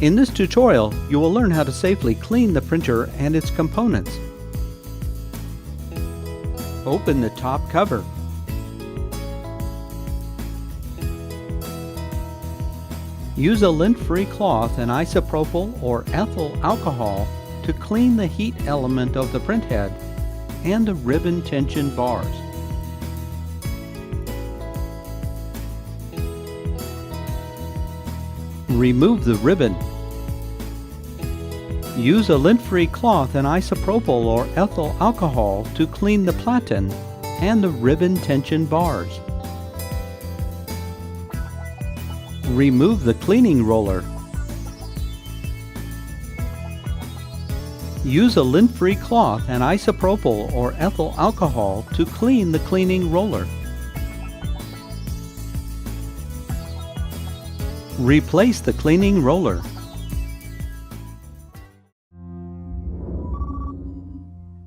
In this tutorial, you will learn how to safely clean the printer and its components. Open the top cover. Use a lint-free cloth and isopropyl or ethyl alcohol to clean the heat element of the printhead and the ribbon tension bars. Remove the ribbon. Use a lint-free cloth and isopropyl or ethyl alcohol to clean the platen and the ribbon tension bars. Remove the cleaning roller. Use a lint-free cloth and isopropyl or ethyl alcohol to clean the cleaning roller. Replace the cleaning roller.